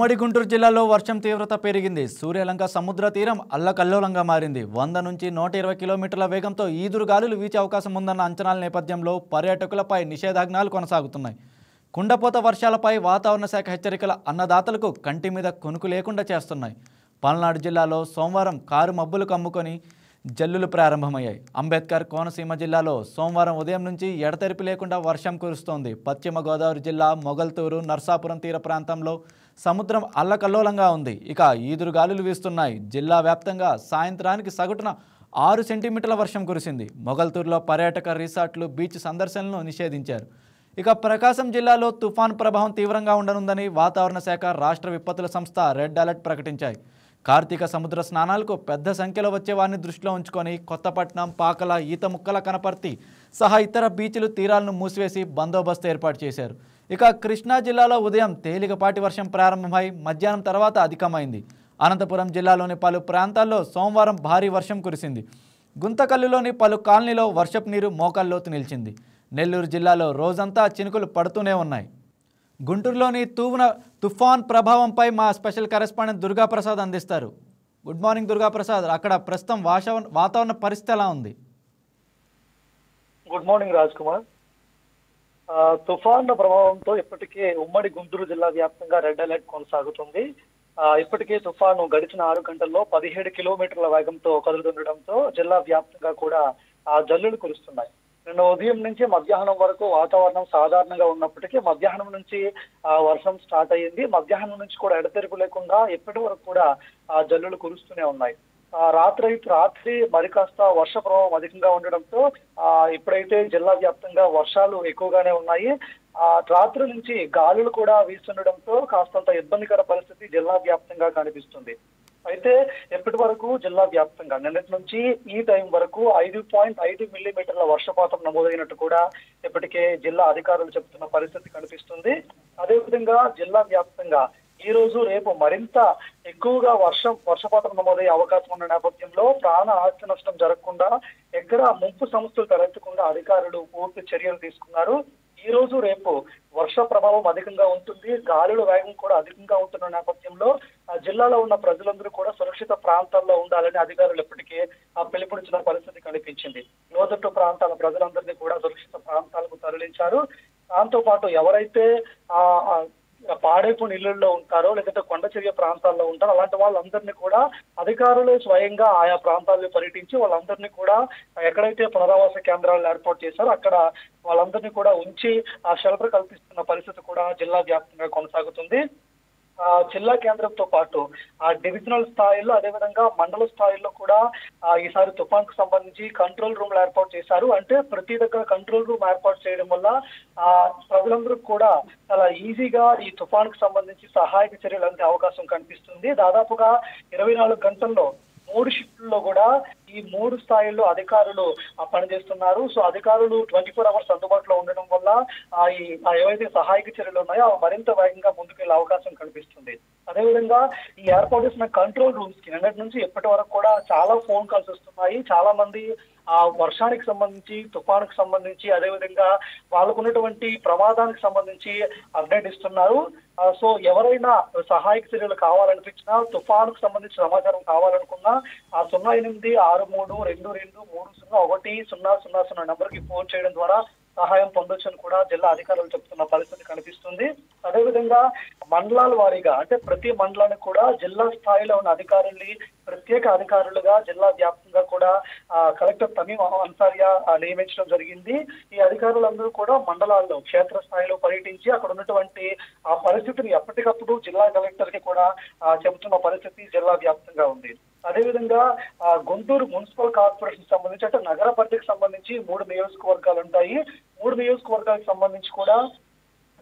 ఉమ్మడి గుంటూరు జిల్లాలో వర్షం తీవ్రత పెరిగింది. సూర్యలంక సముద్ర తీరం అల్లకల్లోలంగా మారింది. 100 నుంచి 120 కిలోమీటర్ల వేగంతో ఈదురు గాలులు వీచే అవకాశం ఉందన్న అంచనాల నేపథ్యంలో పర్యాటకులపై నిషేధాజ్ఞలు కొనసాగుతున్నాయి. కుండపోత వర్షాలపై వాతావరణ శాఖ హెచ్చరికల అన్నదాతలకు కంటి మీద కొనుకు లేకుండా చేస్తున్నాయి. పల్నాడు జిల్లాలో సోమవారం కారు మబ్బులు కమ్ముకొని జల్లులు ప్రారంభమయ్యాయి. అంబేద్కర్ కోనసీమ జిల్లాలో సోమవారం ఉదయం నుంచి ఎడతెరిపి లేకుండా వర్షం కురుస్తోంది. పశ్చిమ గోదావరి జిల్లా మొగల్తూరు, నర్సాపురం తీర ప్రాంతంలో సముద్రం అల్లకల్లోలంగా ఉంది. ఇక ఈదురు గాలులు వీస్తున్నాయి. జిల్లా వ్యాప్తంగా సాయంత్రానికి సగటున 6 సెంటీమీటర్ల వర్షం కురిసింది. మొగల్తూరులో పర్యాటక రిసార్ట్లు, బీచ్ సందర్శనలను నిషేధించారు. ఇక ప్రకాశం జిల్లాలో తుఫాన్ ప్రభావం తీవ్రంగా ఉండనుందని వాతావరణ శాఖ, రాష్ట్ర విపత్తుల సంస్థ రెడ్ అలర్ట్ ప్రకటించాయి. కార్తీక సముద్ర స్నానాలకు పెద్ద సంఖ్యలో వచ్చే వారిని దృష్టిలో ఉంచుకొని కొత్తపట్నం, పాకల, ఈతముక్కల, కనపర్తి సహా ఇతర బీచ్లు, తీరాలను మూసివేసి బందోబస్తు ఏర్పాటు చేశారు. ఇక కృష్ణా జిల్లాలో ఉదయం తేలికపాటి వర్షం ప్రారంభమై మధ్యాహ్నం తర్వాత అధికమైంది. అనంతపురం జిల్లాలోని పలు ప్రాంతాల్లో సోమవారం భారీ వర్షం కురిసింది. గుంతకల్లులోని పలు కాలనీలో వర్షపు నీరు మోకాల్లోతు నిలిచింది. నెల్లూరు జిల్లాలో రోజంతా చినుకులు పడుతూనే ఉన్నాయి. గుంటూరులోని తుఫాన్ ప్రభావంపై మా స్పెషల్ కరెస్పాండెంట్ దుర్గాప్రసాద్ అందిస్తారు. గుడ్ మార్నింగ్ దుర్గాప్రసాద్, అక్కడ ప్రస్తుతం వాతావరణ పరిస్థితి ఎలా ఉంది? Good morning Raj Kumar. తుఫాన్ ప్రభావంతో ఇప్పటికే ఉమ్మడి గుంటూరు జిల్లా వ్యాప్తంగా రెడ్ అలర్ట్ కొనసాగుతుంది. ఇప్పటికే తుఫాను గడిచిన 6 గంటల్లో 17 కిలోమీటర్ల వేగంతో కదులుతుండటంతో జిల్లా వ్యాప్తంగా కూడా జల్లులు కురుస్తున్నాయి. నిన్న ఉదయం నుంచి మధ్యాహ్నం వరకు వాతావరణం సాధారణంగా ఉన్నప్పటికీ మధ్యాహ్నం నుంచి వర్షం స్టార్ట్ అయ్యింది. మధ్యాహ్నం నుంచి కూడా ఎడతెరిపి లేకుండా ఇప్పటి వరకు కూడా జల్లులు కురుస్తూనే ఉన్నాయి. రాత్రి మరి కాస్త వర్ష ప్రభావం అధికంగా ఉండడంతో ఇప్పుడైతే జిల్లా వ్యాప్తంగా వర్షాలు ఎక్కువగానే ఉన్నాయి. రాత్రి నుంచి గాలులు కూడా వీస్తుండడంతో కాస్తంత ఇబ్బందికర పరిస్థితి జిల్లా వ్యాప్తంగా కనిపిస్తుంది. అయితే ఇప్పటి వరకు జిల్లా వ్యాప్తంగా నిన్నటి నుంచి ఈ టైం వరకు 5.5 మిల్లీమీటర్ల వర్షపాతం నమోదైనట్టు కూడా ఇప్పటికే జిల్లా అధికారులు చెబుతున్న పరిస్థితి కనిపిస్తుంది. అదేవిధంగా జిల్లా వ్యాప్తంగా ఈ రోజు రేపు మరింత ఎక్కువగా వర్షపాతం నమోదయ్యే అవకాశం ఉన్న నేపథ్యంలో ప్రాణ ఆస్తి నష్టం జరగకుండా, ఎక్కడ ముంపు సమస్యలు తలెత్తకుండా అధికారులు పూర్తి చర్యలు తీసుకున్నారు. ఈ రోజు రేపు వర్ష ప్రభావం అధికంగా ఉంటుంది. గాలుల వేగం కూడా అధికంగా ఉంటున్న నేపథ్యంలో జిల్లాలో ఉన్న ప్రజలందరూ కూడా సురక్షిత ప్రాంతాల్లో ఉండాలని అధికారులు ఇప్పటికే పిలుపునిచ్చిన పరిస్థితి కనిపించింది. లోతట్టు ప్రాంతాల ప్రజలందరినీ కూడా సురక్షిత ప్రాంతాలకు తరలించారు. దాంతో పాటు ఎవరైతే పాడైపోయిన ఇళ్లలో ఉంటారో లేకపోతే కొండచర్య ప్రాంతాల్లో ఉంటారో అలాంటి వాళ్ళందరినీ కూడా అధికారులు స్వయంగా ఆయా ప్రాంతాల్లో పర్యటించి వాళ్ళందరినీ కూడా ఎక్కడైతే పునరావాస కేంద్రాలను ఏర్పాటు చేశారో అక్కడ వాళ్ళందరినీ కూడా ఉంచి షెల్టర్ కల్పిస్తున్న పరిస్థితి కూడా జిల్లా వ్యాప్తంగా కొనసాగుతుంది. జిల్లా కేంద్రంతో పాటు డివిజనల్ స్థాయిలో అదేవిధంగా మండల స్థాయిలో కూడా ఈసారి తుఫాన్ కు సంబంధించి కంట్రోల్ రూమ్లు ఏర్పాటు చేశారు. అంటే ప్రతి దగ్గర కంట్రోల్ రూమ్ ఏర్పాటు చేయడం వల్ల ప్రజలందరూ కూడా చాలా ఈజీగా ఈ తుఫాన్ కు సంబంధించి సహాయక చర్యలు అందే అవకాశం కనిపిస్తుంది. దాదాపుగా 24 గంటల్లో 3 షిఫ్ట్లో కూడా ఈ 3 స్థాయిల్లో అధికారులు పనిచేస్తున్నారు. సో అధికారులు 24 అవర్స్ అందుబాటులో ఉండడం వల్ల ఏవైతే సహాయక చర్యలు ఉన్నాయో అవి మరింత వేగంగా ముందుకెళ్లే అవకాశం కనిపిస్తుంది. అదేవిధంగా ఈ ఏర్పాటు చేసిన కంట్రోల్ రూమ్స్ కి నిన్నటి నుంచి ఇప్పటి వరకు కూడా చాలా ఫోన్ కాల్స్ వస్తున్నాయి. చాలా మంది వర్షానికి సంబంధించి, తుఫానుకు సంబంధించి, అదేవిధంగా వాళ్ళకున్నటువంటి ప్రమాదానికి సంబంధించి అప్డేట్ ఇస్తున్నారు. సో ఎవరైనా సహాయక చర్యలు కావాలనిపించినా, తుఫానుకు సంబంధించిన సమాచారం కావాలనుకున్నా 08632230101000 నెంబర్కి ఫోన్ చేయడం ద్వారా సహాయం పొందొచ్చని కూడా జిల్లా అధికారులు చెప్తున్న పరిస్థితి కనిపిస్తుంది. అదేవిధంగా మండలాల వారీగా అంటే ప్రతి మండలానికి కూడా జిల్లా స్థాయిలో ఉన్న అధికారుల్ని ప్రత్యేక అధికారులుగా జిల్లా వ్యాప్తంగా కూడా కలెక్టర్ తమీం అన్సారియా నియమించడం జరిగింది. ఈ అధికారులందరూ కూడా మండలాల్లో క్షేత్రస్థాయిలో పర్యటించి అక్కడ ఉన్నటువంటి ఆ పరిస్థితిని ఎప్పటికప్పుడు జిల్లా కలెక్టర్ కి కూడా చెబుతున్న పరిస్థితి జిల్లా వ్యాప్తంగా ఉంది. అదేవిధంగా గుంటూరు మున్సిపల్ కార్పొరేషన్ సంబంధించి అంటే నగర పరిధికి సంబంధించి 3 నియోజకవర్గాలు ఉంటాయి. 3 నియోజకవర్గాలకు సంబంధించి కూడా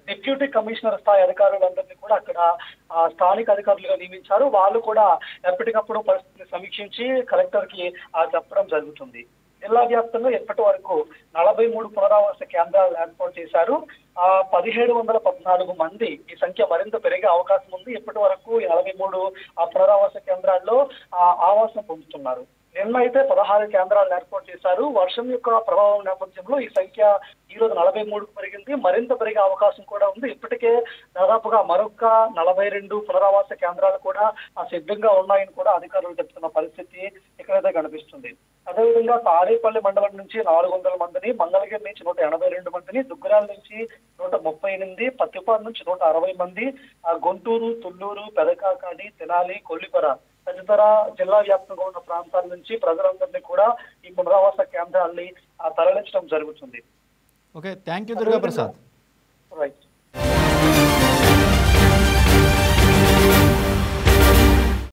డిప్యూటీ కమిషనర్ స్థాయి అధికారులందరినీ కూడా అక్కడ స్థానిక అధికారులుగా నియమించారు. వాళ్ళు కూడా ఎప్పటికప్పుడు పరిస్థితిని సమీక్షించి కలెక్టర్ కి చెప్పడం జరుగుతుంది. జిల్లా వ్యాప్తంగా ఇప్పటి వరకు 43 పునరావాస కేంద్రాలు ఏర్పాటు చేశారు. 1714 మంది, ఈ సంఖ్య మరింత పెరిగే అవకాశం ఉంది. ఇప్పటి వరకు 43 పునరావాస కేంద్రాల్లో ఆవాసం పొందుతున్నారు. నిన్న అయితే 16 కేంద్రాలను ఏర్పాటు చేశారు. వర్షం యొక్క ప్రభావం నేపథ్యంలో ఈ సంఖ్య ఈ రోజు 43కు పెరిగింది. మరింత పెరిగే అవకాశం కూడా ఉంది. ఇప్పటికే దాదాపుగా మరొక 42 పునరావాస కేంద్రాలు కూడా సిద్ధంగా ఉన్నాయని కూడా అధికారులు చెప్తున్న పరిస్థితి ఇక్కడైతే కనిపిస్తుంది. అదేవిధంగా తాడేపల్లి మండలం నుంచి 400 మందిని, మంగళగిరి నుంచి 182 మందిని, దుగ్గరాల నుంచి 138, పత్తిపాడు నుంచి 160 మంది, గుంటూరు, తుళ్లూరు, పెదకాకాని, తెనాలి, కొల్లిపర తదితర జిల్లా వ్యాప్తంగా ఉన్న ప్రాంతాల నుంచి ప్రజలందరినీ కూడా ఈ పునరావాస కేంద్రాల్ని తరలించడం జరుగుతుంది. Okay, thank you Durga Prasad. Right.